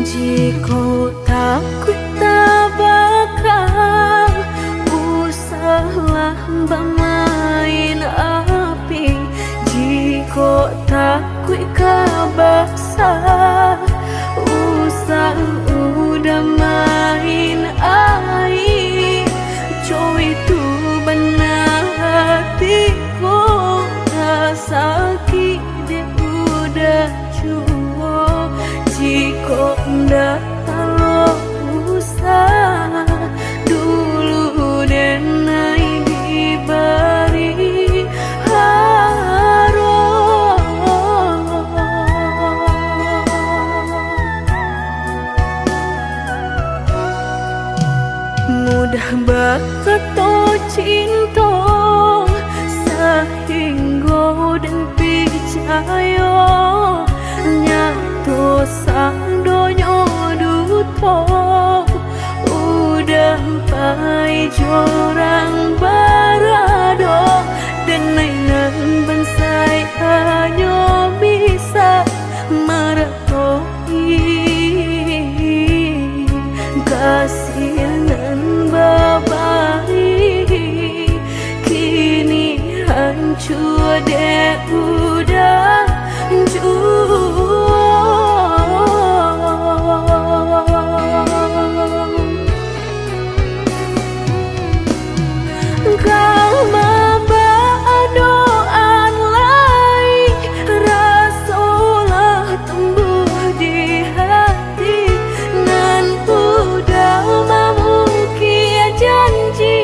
Jika takut tak bakal usahlah bermain api. Jika takut kabaksa usah udah main air. Coy itu benar hatiku tak sakit dia udah cua. Jika ndak kalau usah dulu dan naik diberi harum. Mudah berkata cinta sehingga dan percaya nyatu sang donya duto udah pai jorang barado dan nainan bensai hanya bisa meratoi kasihan babai kini hancur deh udah kau membadoan lain rasulah tumbuh di hati nan udah memungkir janji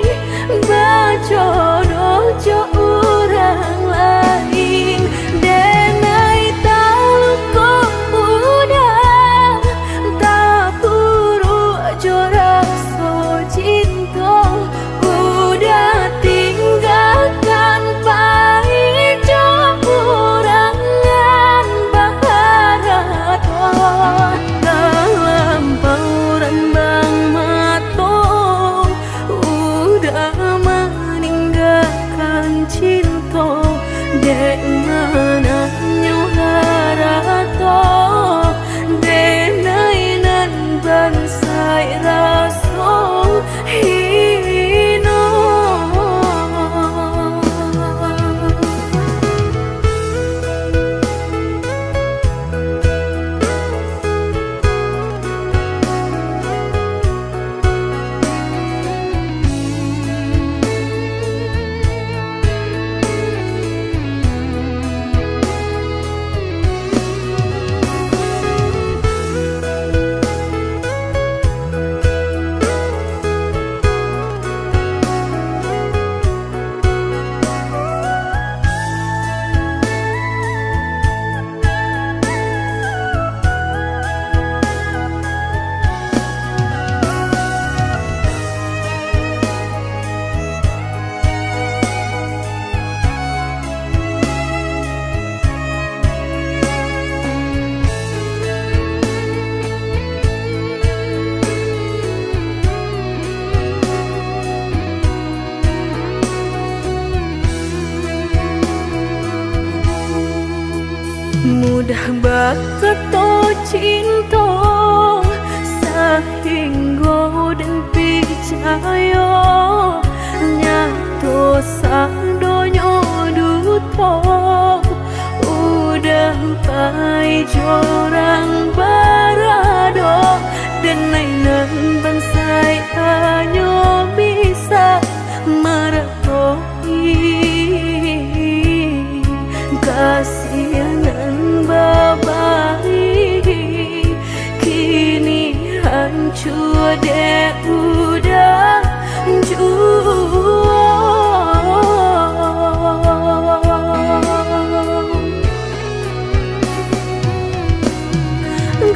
berjodoh jo orang lain. Denai tahu kau udah tak buru jorak so cinta udah tinggalkan pahit kurangan baharat dalam bauran bang matong udah meninggalkan cinta dek mana nyuharato denai nan bansai raso hino. Mudah berkata cinta sehingga dan percaya nyatu sang donya duto udah pai jorang barado dan nainan bansai hanya bisa meratoi kasihan babai kini hancur deh udah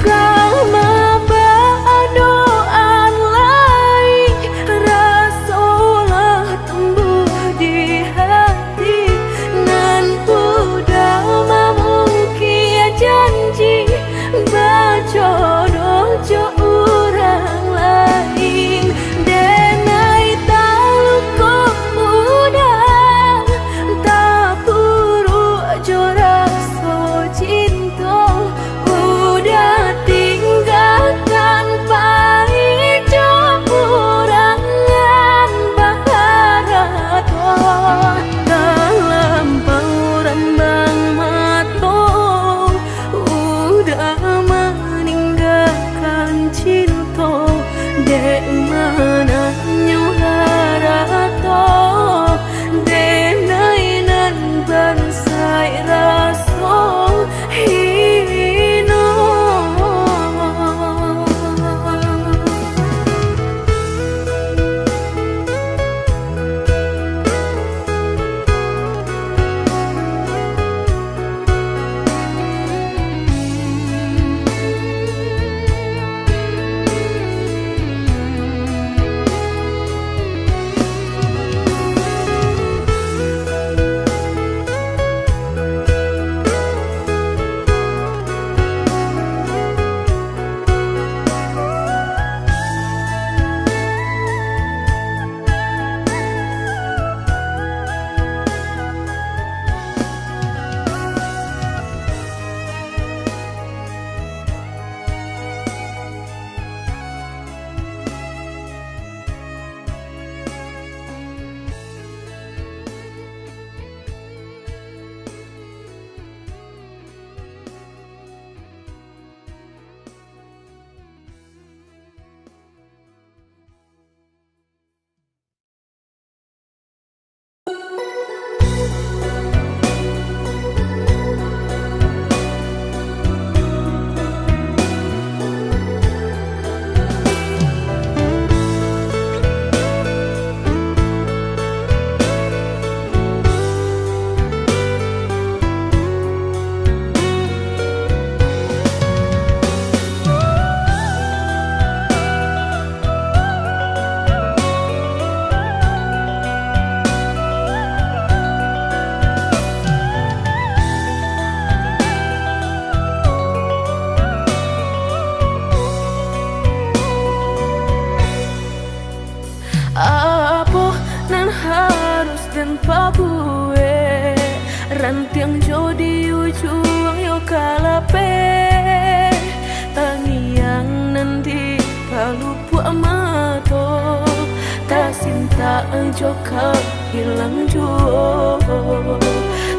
kau membadoan lain rasulah tumbuh di hati nan udah memungkir janji berjodoh jo orang lain. kalape tangiang nanti palu buat mato tak cinta joka hilang juo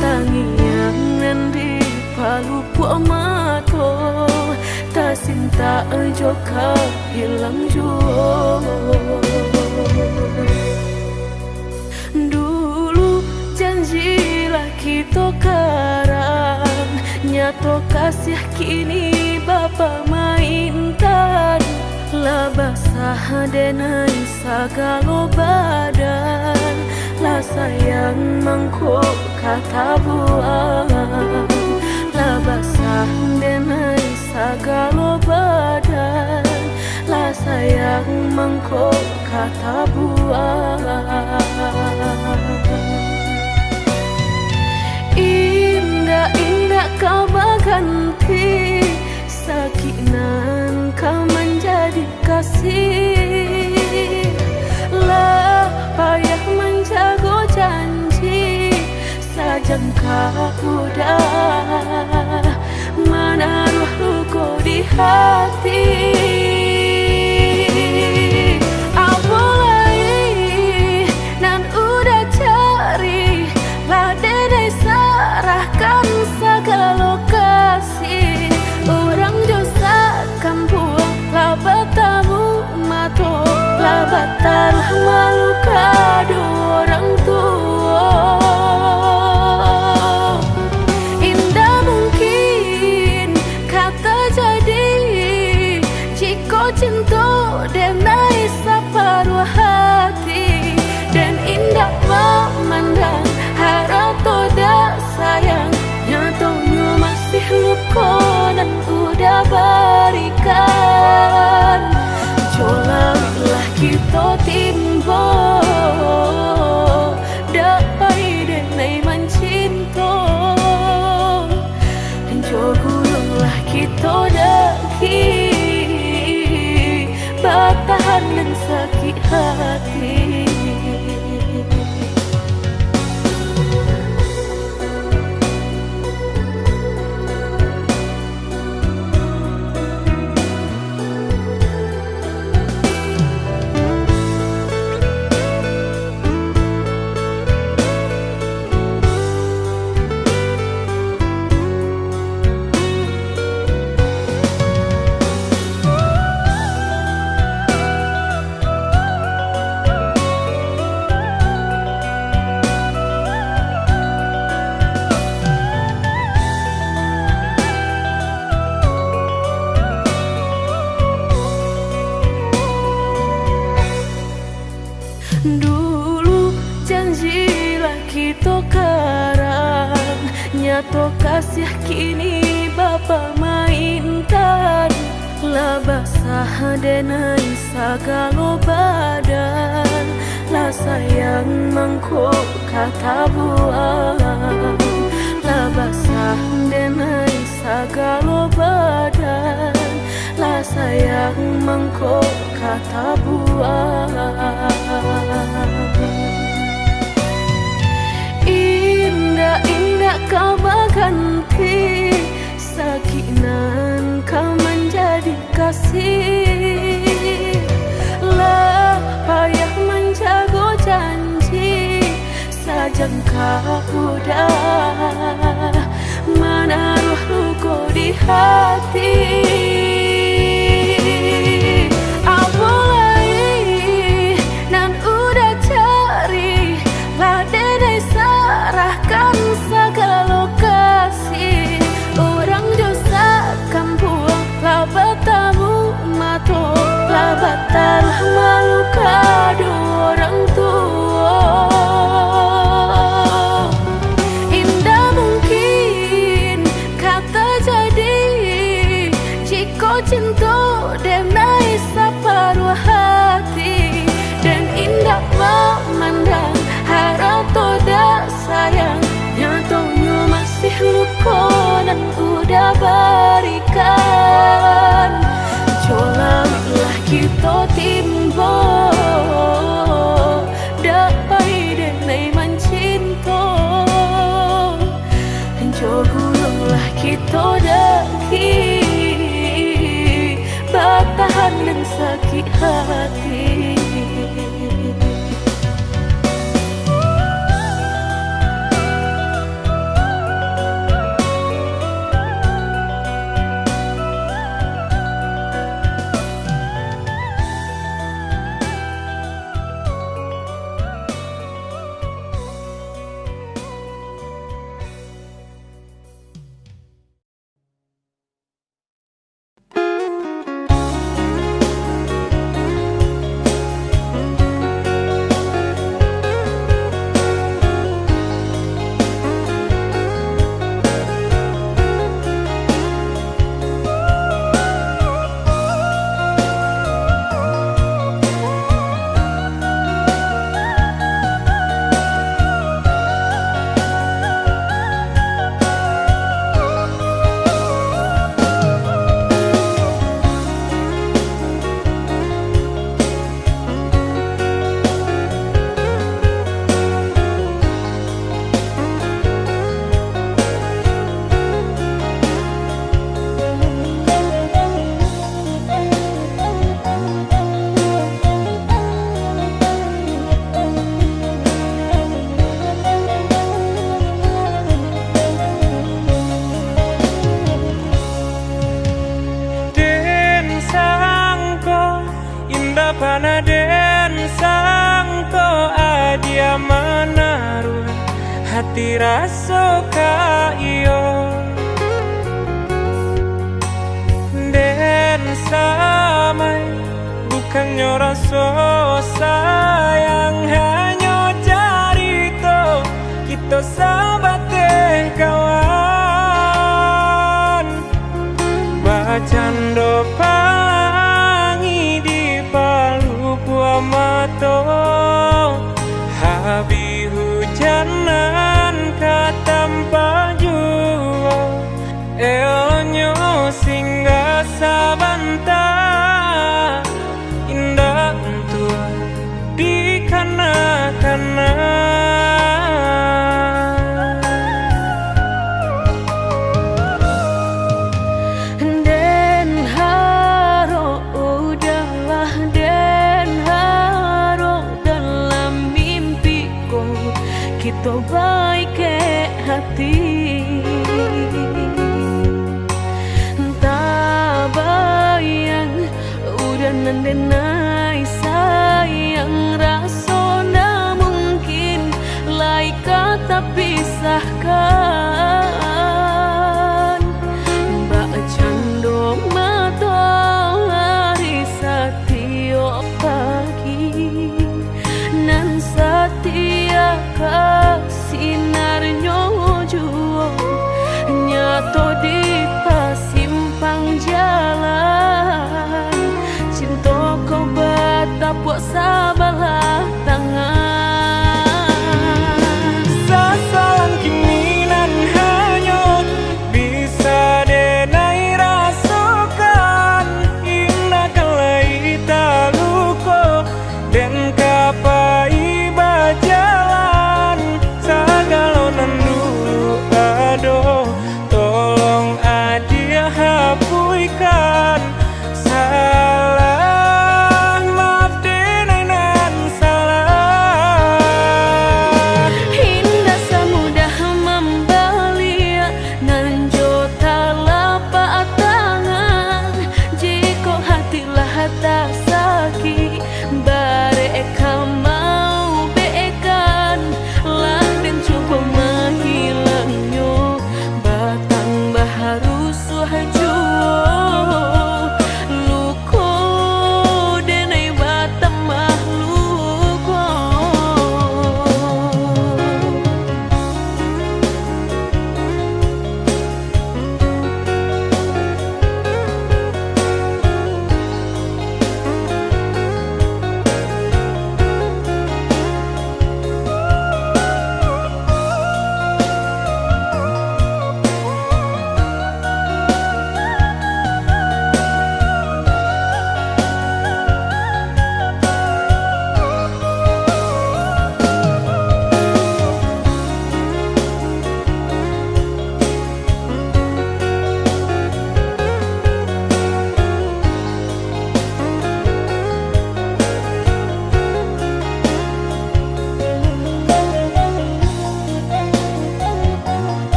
tangiang nanti palu buat mato tak cinta joka hilang juo. Dulu janjilah kita karang, nyato kasih kini bapa mainkan. Lah basah denai sagalo badan, lah sayang mangkuk kata buang. Lah basah denai sagalo badan, lah sayang mangkuk kata buang. Indah-indah kau berganti, sakinan kau menjadi kasih. Lah payah menjaga janji, sajangka udah menaruh luka di hati. Taruh malu kado orang tua. Indah mungkin kata jadi, jika cinta denai separuh hati. Dan indah memandang harap toda sayang, nyatanya masih luka dan udah berikan. Jolalah kita timbo dapai denai mencinta. Jogulunglah kita daki bertahan dan sakit hati. Dulu janjilah kita karang, nyato kasih kini bapa mainkan. Lah basah denai sagalo badan, lah sayang mangkuk kata buang. Lah basah denai sagalo badan, lah sayang mangkuk kata buang. Indah-indah kau berganti, sakinan kau menjadi kasih. Lah payah menjaga janji, sajangka udah menaruh luka di hati. Taruh malu kado orang tua. Indah mungkin kata jadi, jika cinta denai separuh hati. Dan indah memandang harap toda sayang, nyatanya masih luka dan udah berikan. Jolalah kita timbo dapai denai mencinta. Jogulunglah kita kita daki bertahan dan sakit hati. Panaden sangko adia menaruh hati rasa ka iyo den samai bukannya rasa sayang hanya carito kita sahabat kawan bacando mato habi hujanan katampa jua elonyo singgah sabanta indah tua di kana-kana kita baik ke hati tak bayang udah nandenai sayang rasona mungkin lai kata pisahkan mbak cando matahari setiap pagi nan setia sinarnya jua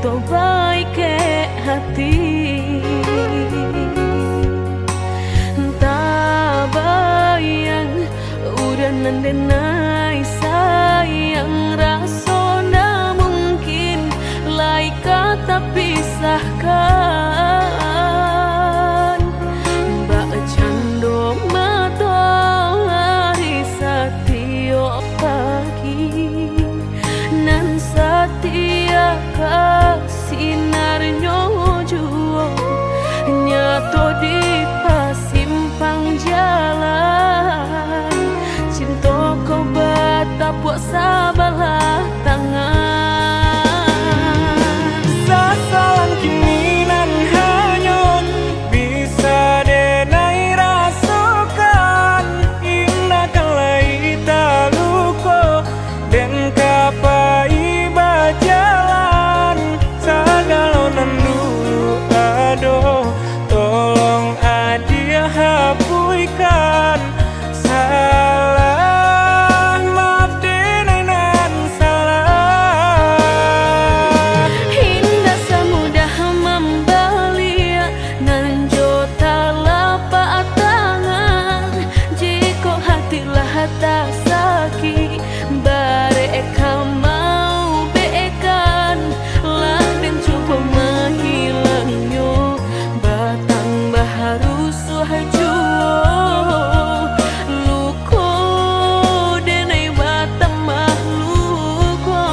to baik ke hati. Tak bayang udah nandenai sayang rasona mungkin lai kata pisahkan. Mbak cando matahari setiap pagi nan setia kasinarnya juo nyato di pasimpang jalan. Cinta kau batapuk sabalah tangan. Sasalan kini nan hanyut bisa denai rasukan. Indah kalai taluko dan kapai bajalan. Sagalonan dulu aduh tolong adia hapuikan. Salah maaf denai nan salah. Indah semudah membalia nan jota lapak tangan. Jika hatilah tak sakit bareka mau beekan lah dan coba menghilangnya batang baharu suhajuo luko denai batang mahluko.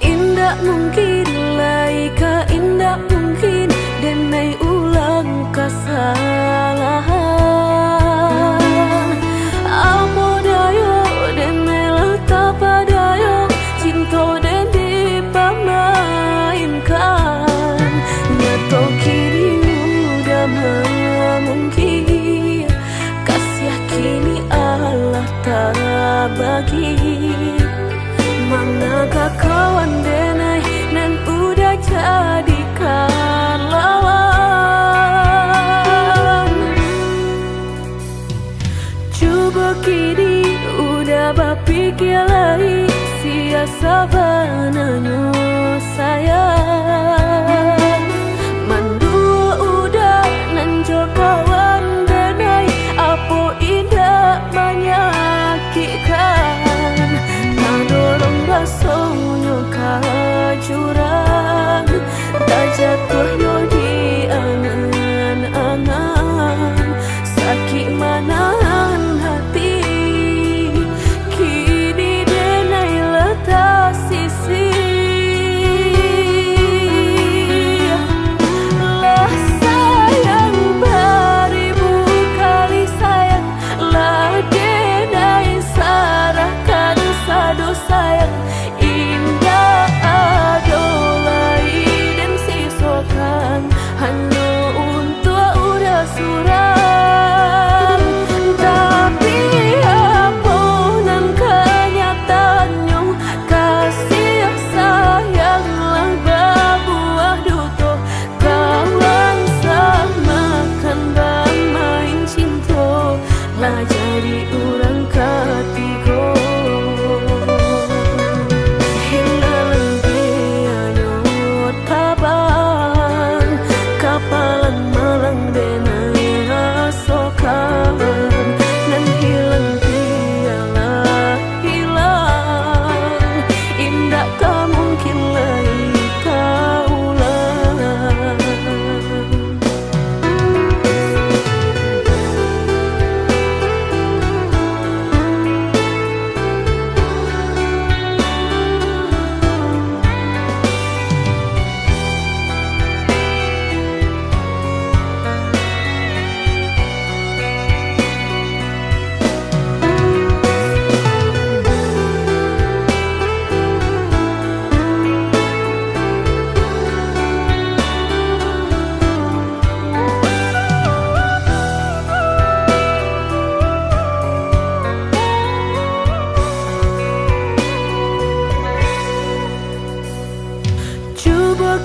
Indah mungkin laika indah mungkin denai ulang kesalahan. Apa dayo denai letak padayo cinta dan dipamainkan. Nyato kini udah mungkin kasih kini Allah tak bagi. Manakah kawan denai nan udah jadikan lawan. Coba kini udah berpikir lagi siasa bananya sayang. Mandua udah nanjo kawan denai apa indah menyakitkan. Dorong rasanya kajurang tak jatuhnya di angan-angan. Sakit manahan hati kini denai letak sisi. Lah sayang beribu kali sayang lah denai sarahkan sadu sayang. Indah adolai dan sisokan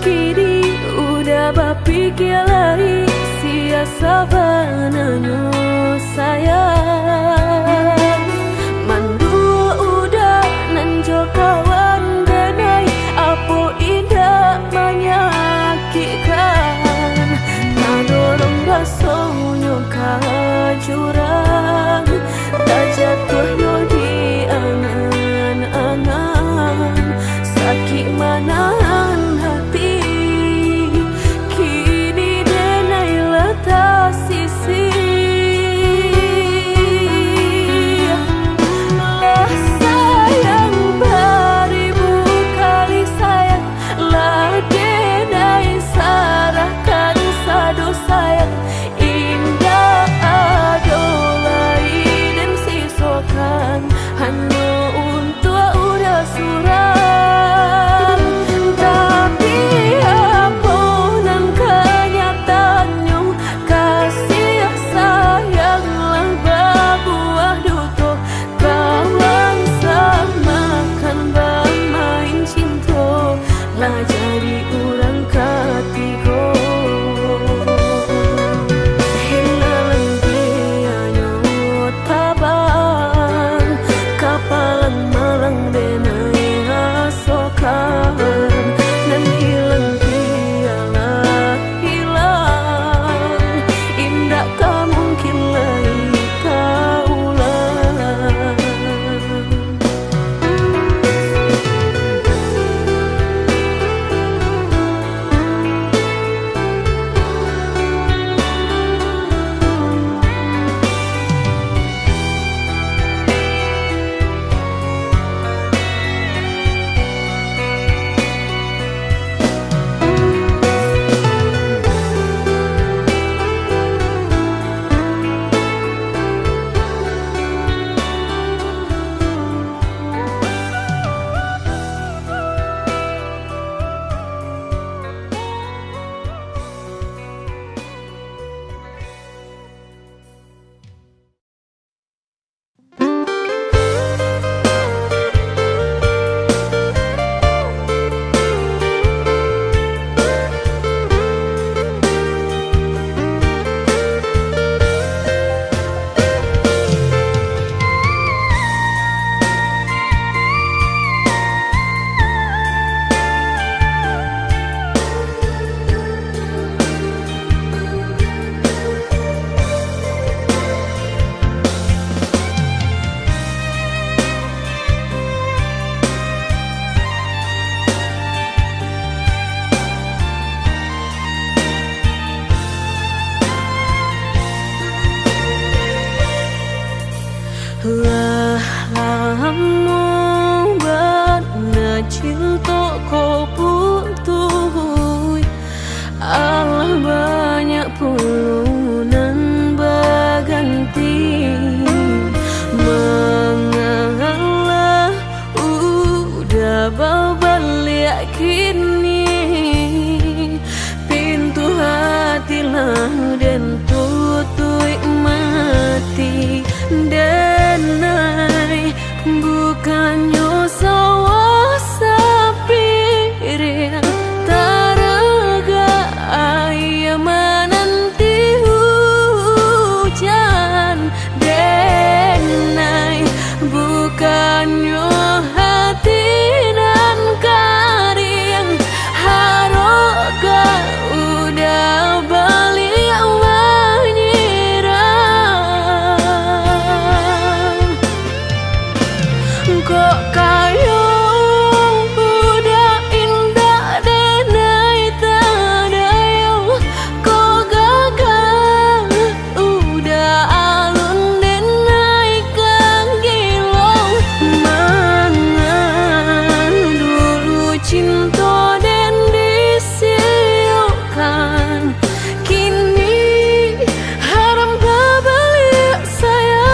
kini udah bapikir lagi sia sabananyo sayang. Mandua udah nanjo kawan denai apo indah menyakitkan. Nadorong rasonyo kajurang tak jatuh yo di angan-angan. Sakit manahan hati kini denai letak sisi. Lah sayang beribu kali sayang, lah denai sarahkan sadu sayang. Indah adolai dan sisokan hanya untuk udah suram. Tapi apunan kenyataannya kasih sayanglah berbuah duto. Kawan samakan bermain cinta lah jadi orang ketiga. Hilang dianya tabang kapalan malang denai asokan. Dan hilang dialah hilang indah tak mungkin lagi kaulang. Lah lamo bana cinta kau putuh. Allah banyak pulunan berganti. Mengalah udah berbalik kini. Pintu hati lah dan tutup mati. Denai bukannya sawah sapir taraga ayam menanti hujan. Denai bukannya hati dan karing haroga udah balik kok kayo udah indah denai tadayo. Kok gagal udah alun denai kagilong. Mangan dulu cinta dan disiukan. Kini haram babalik sayang.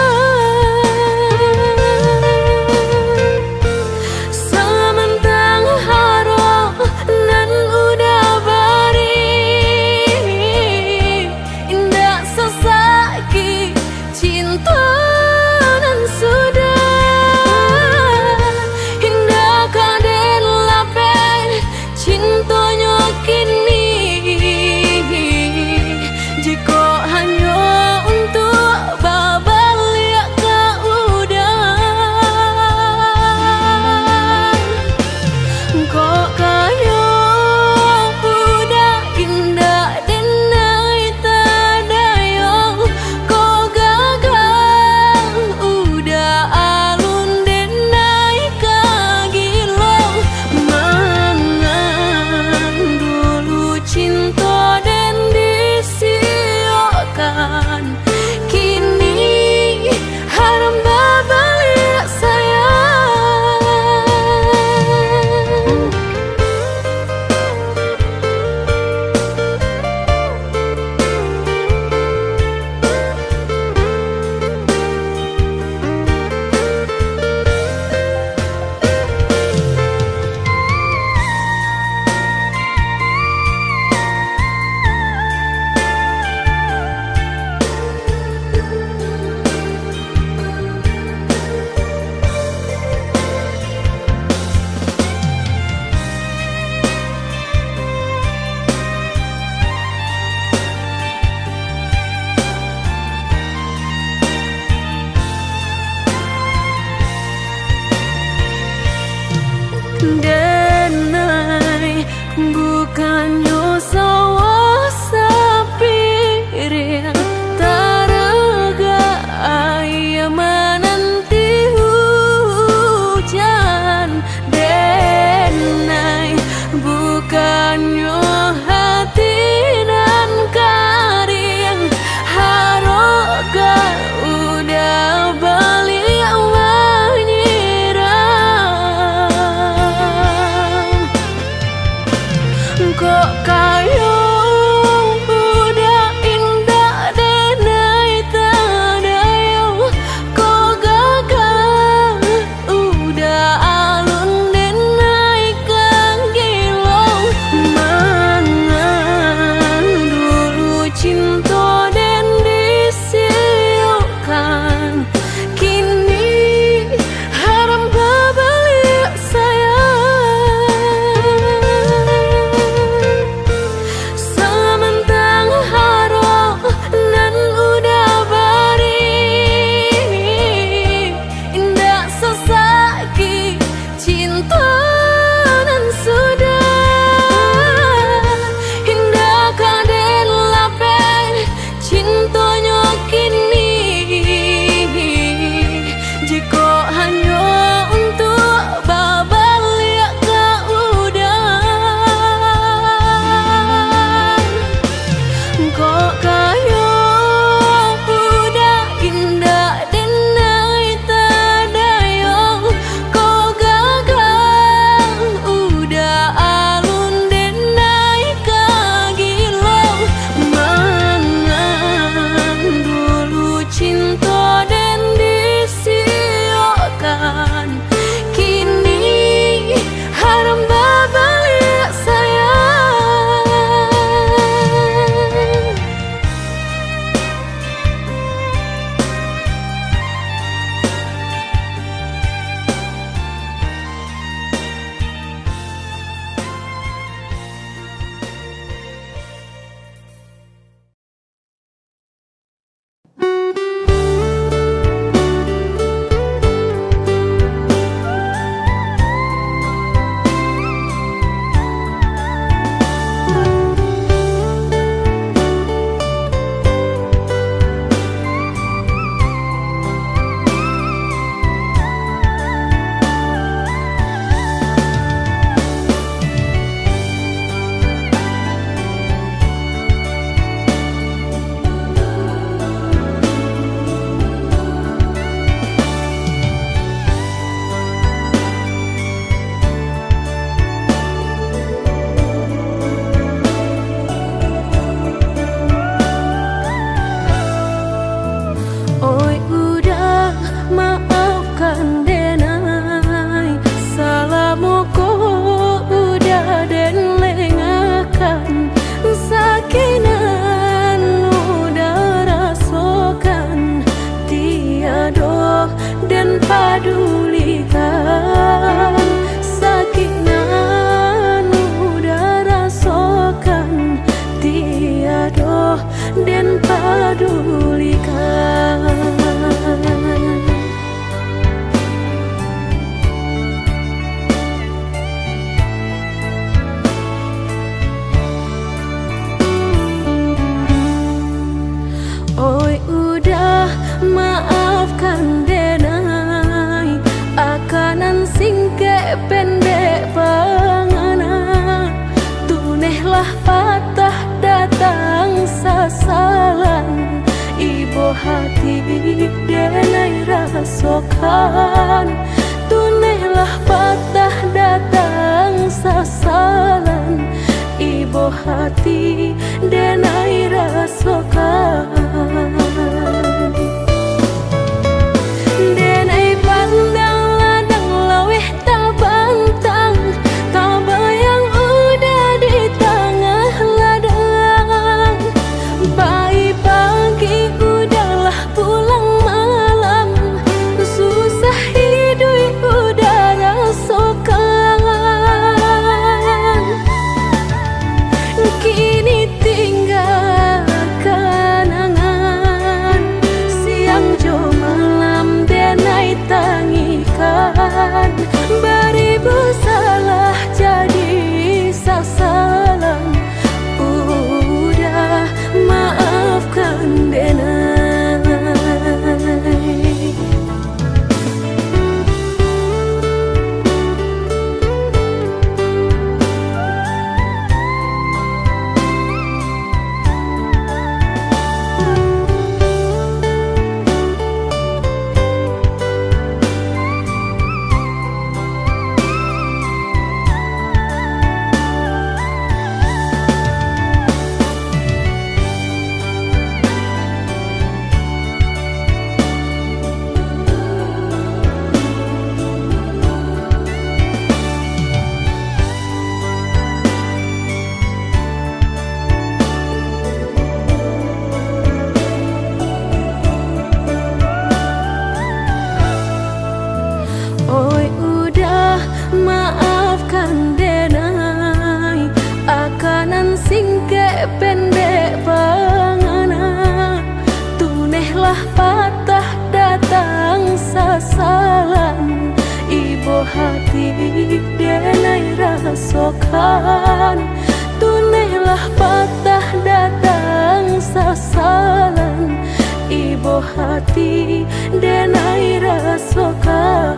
denai bukannya sawah sapiring taraga ayam menanti hujan denai bukannya hati nan karing haroga udah balik menyerang kok kayong udah indah denai tadayong kok gagal udah alun denai kagilong mangan dulu cinta dan disiukan kini haram babalik sayang sementang haro nan udah bari indah sesaki cinta nan sudah indah kaden lapen cintonya kini jika hanya untuk babalik ke udah kok kaya udah indah denai tadayong kok gagal udah alun denai kagilong mangan dulu cinta dan disiokkan kini haram babalik sayang oi udah maafkan denai salamu kok udah den lengakan sakinan udah rasakan tiada dan padulikan sakinan udah rasakan tiada dan padulikan oi udah maafkan denai akanan singke pendek pangana tunehlah patah datang sasalan ibu hati denai rasakan tunehlah patah datang sasalan ibu hati denai rasakan denai pandang ladang laweh tak bantang tak bayang udah di tengah ladang bayi pagi udahlah pulang malam susah hidup udah rasakan kini Oi udah maafkan denai akanan singke pendek pangana tunehlah patah datang sasalan ibu hati denai rasokan tunehlah patah datang sasalan ibu hati denai rasokan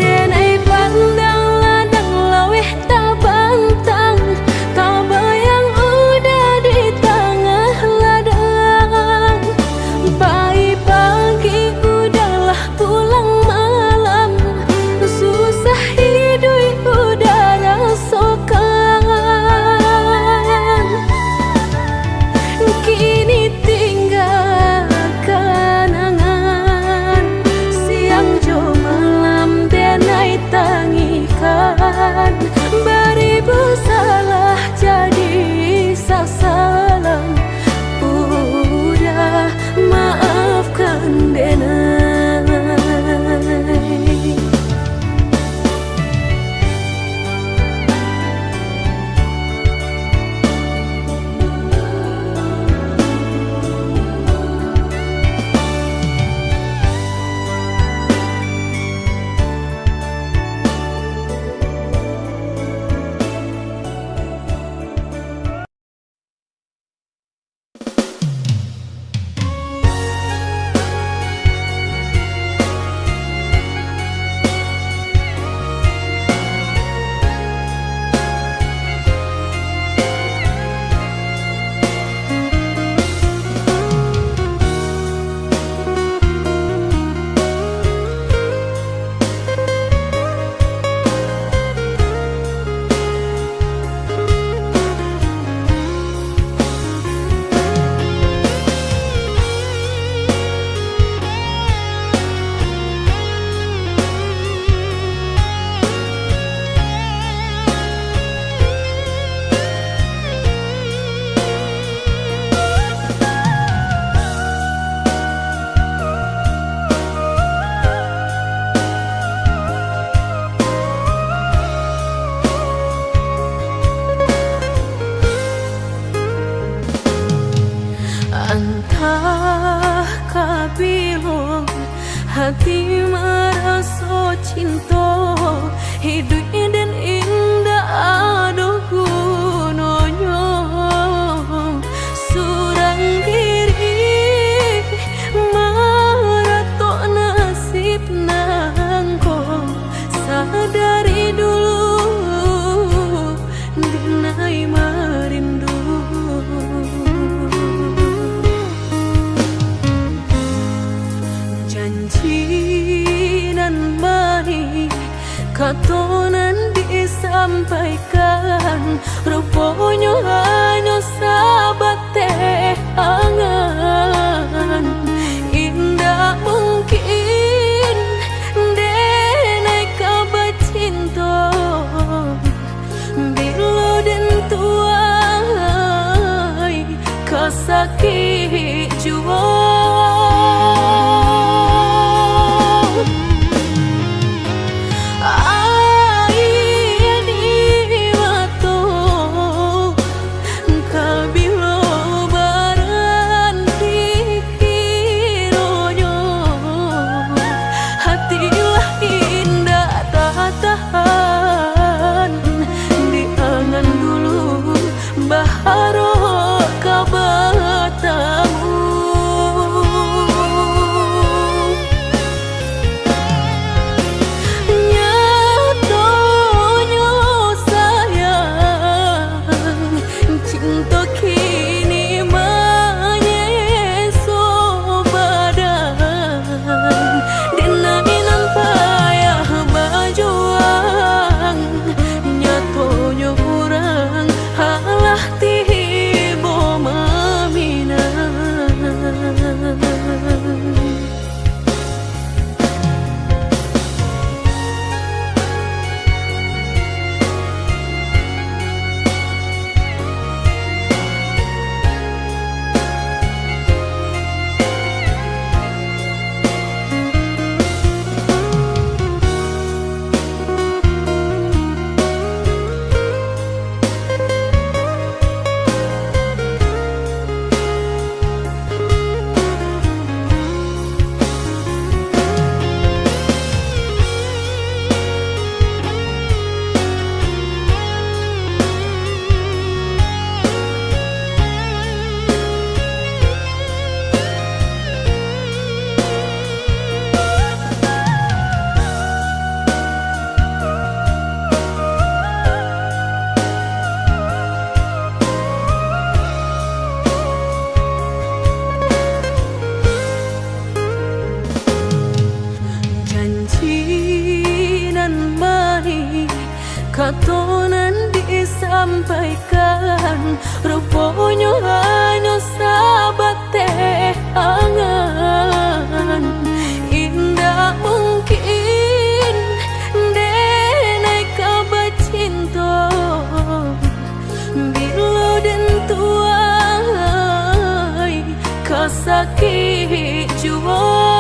denai pandang ladang laweh tak bantang tak bayang udah di tengah ladang pagi udahlah pulang malam susah hidup udah rasakan kini tinggal kenangan siang jo malam denai tangikan beribu salah jadi sasalan udah maafkan denai. Entah kabilon hati merasa cinta hidup dan indah aduh gunanya surang diri maratok nasib nangko sadari dulu dinai merindu janji nan baik katonan disampaikan rupanya hanya sahabat teh angan indah mungkin denai kabar cinta bila den tuai kasakit jua kabilo baranti nyatonan disampaikan, rupanya hanya sahabat teh angan. Indah mungkin denai kabar cinta, bila dan tuai kasaki jua.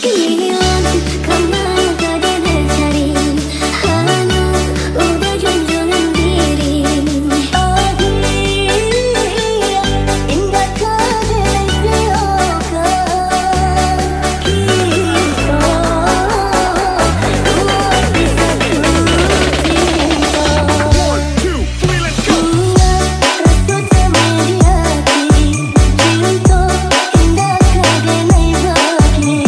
Ini langit kemana tadi mencari, hanya udah junjungan diri. Oh dia, indah kejadian seoka kita, buat bisa cinta. Buat rasa semedi hati, cinta indah kejadian bagi.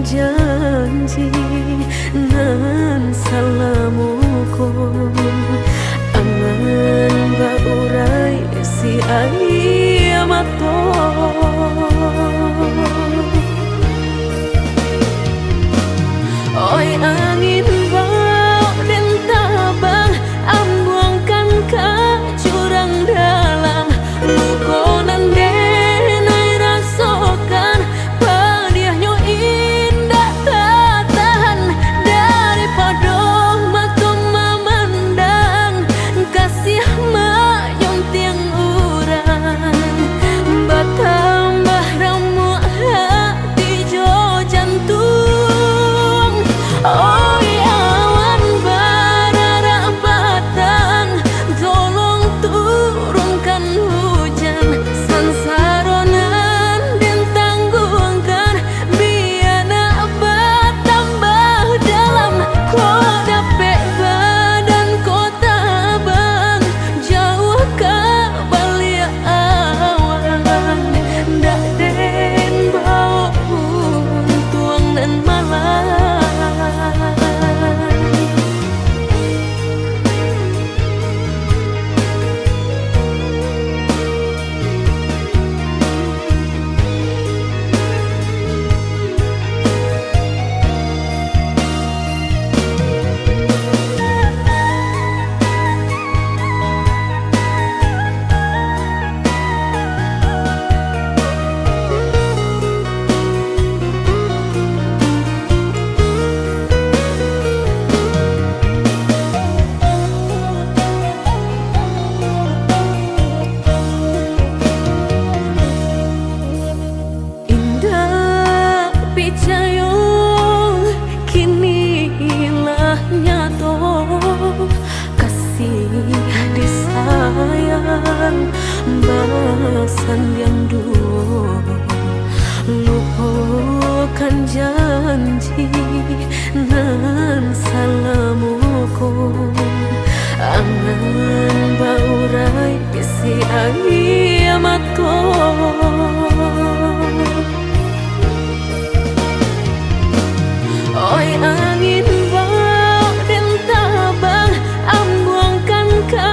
janji nan salamuku angan baurai si ayamato oi angin bau dan tabang ambuangkan ke jurang dalam lukonan denai rasakan padiahnya indah tak tahan daripada mata memandang kasih mayong tiang urang batambah ramu hati jo jantung oi awan barara batang tolong turunkan hujan sansaronan dan tanggungan biana bertambah dalam kau dapet badan kota bang jauh ke balik awan dak den bau tuang dan malam indah picayo kini lah nyato kasih disayang bahasan yang dulu lupakan janji nan salamuku angan baurai bisi ayamato oi angin bau dan tabang ambuangkan ke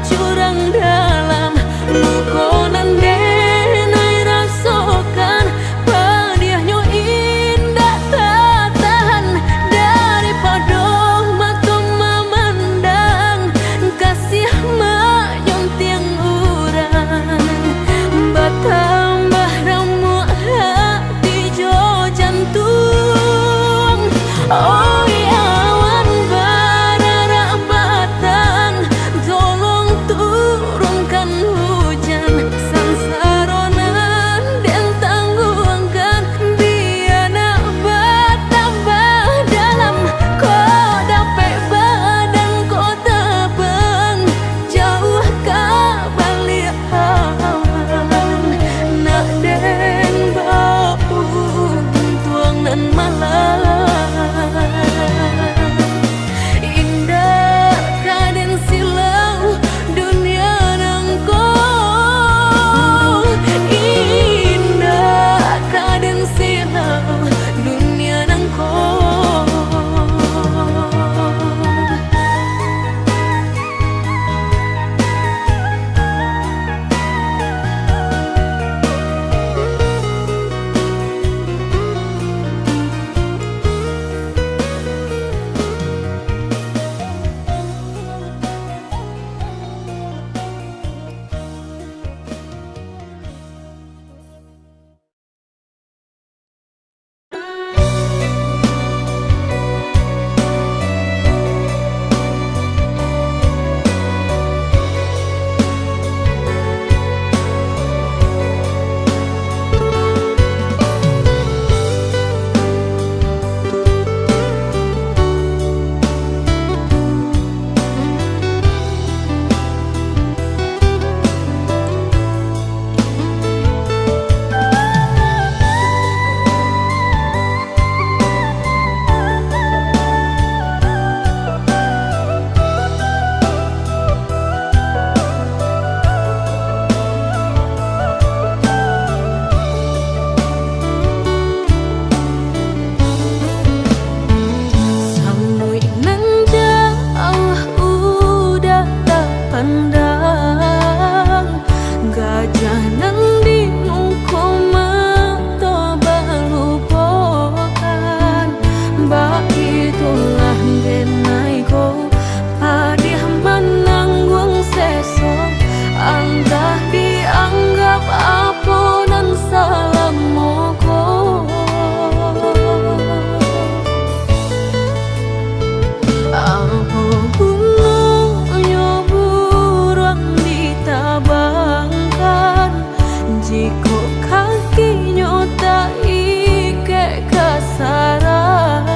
jurang dalam lukonan denai rasakan padiahnya indah tak tahan daripada mata memandang kasih mayong tiang urang batambah ramu hati jo jantung oi awan barara batang tolong turunkan hujan sansaronan dan tanggungan biana bertambah dalam kau dapet badan kota bang jauh ke balik awan nak den bau tuang nan malam indah kaden silau dunia nangko indah kaden silau dunia nangko lah denai ko padih menanggung sesok antah dianggap apunan salam moko apa gunanya buruan ditabangkan jika kakinya tak ike kasaran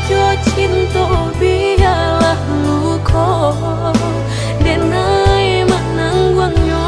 jo cinta biarlah luko denai manangguangnya.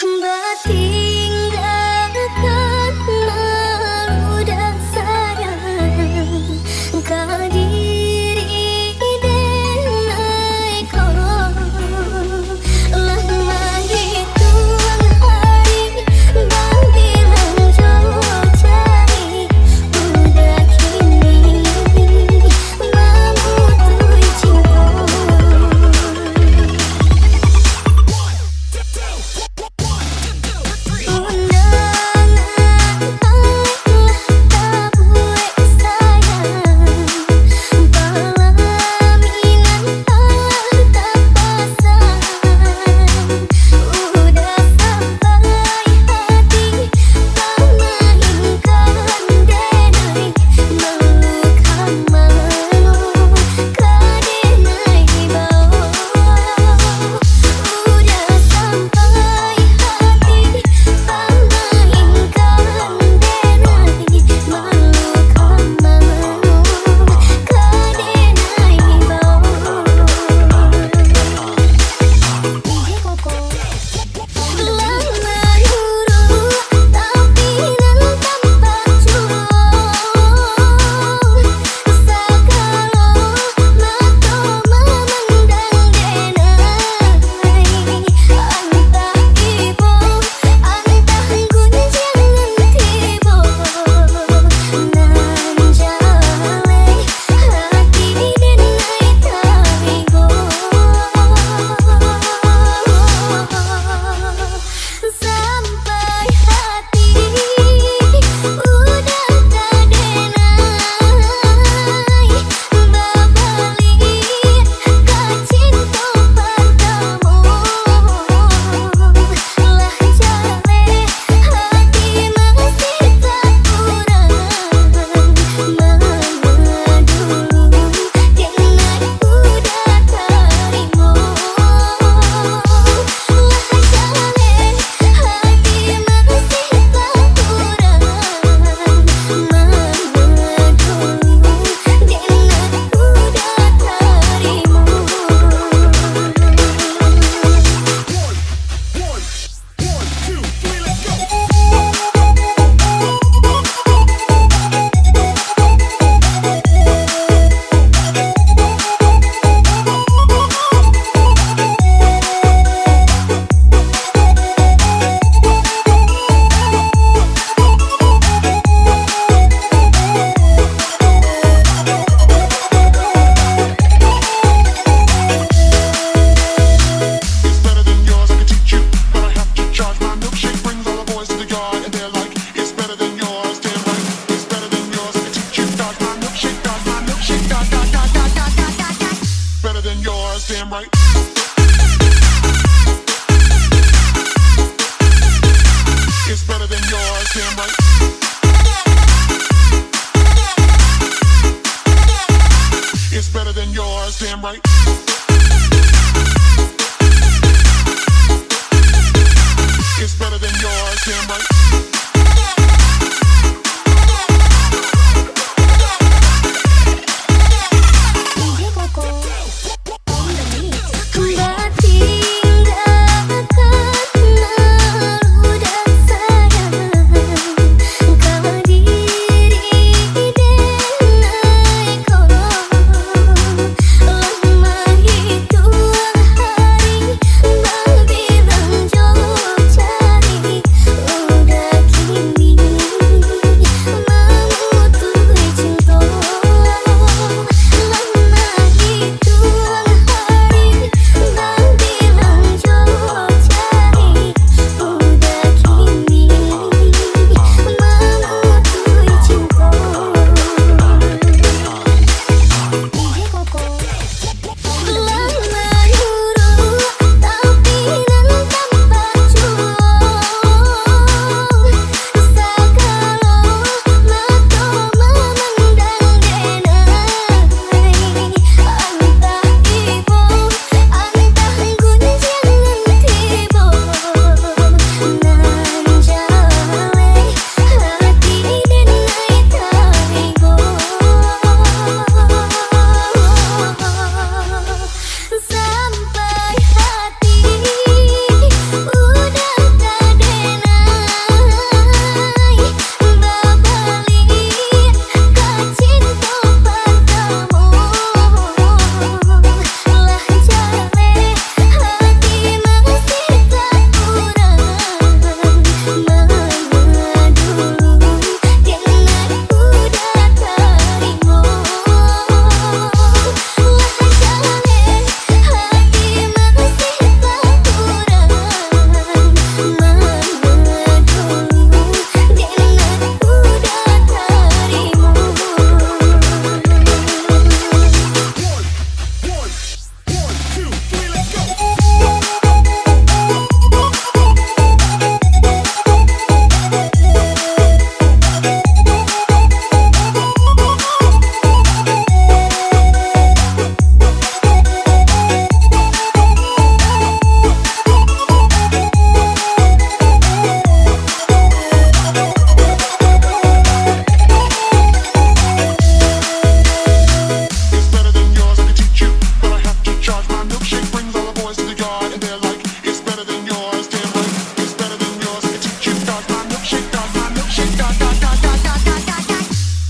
Hamba tinggalkan malu dan sayang kadiri denai kau lah menghitung hari dan bilang jauh cari udah kini memutui cinta.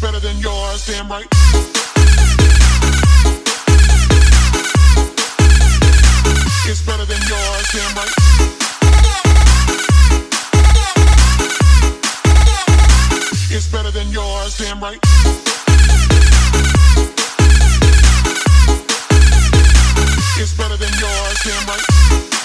Better than yours, damn right. It's better than yours, damn right. It's better than yours, damn right. It's better than yours, damn right.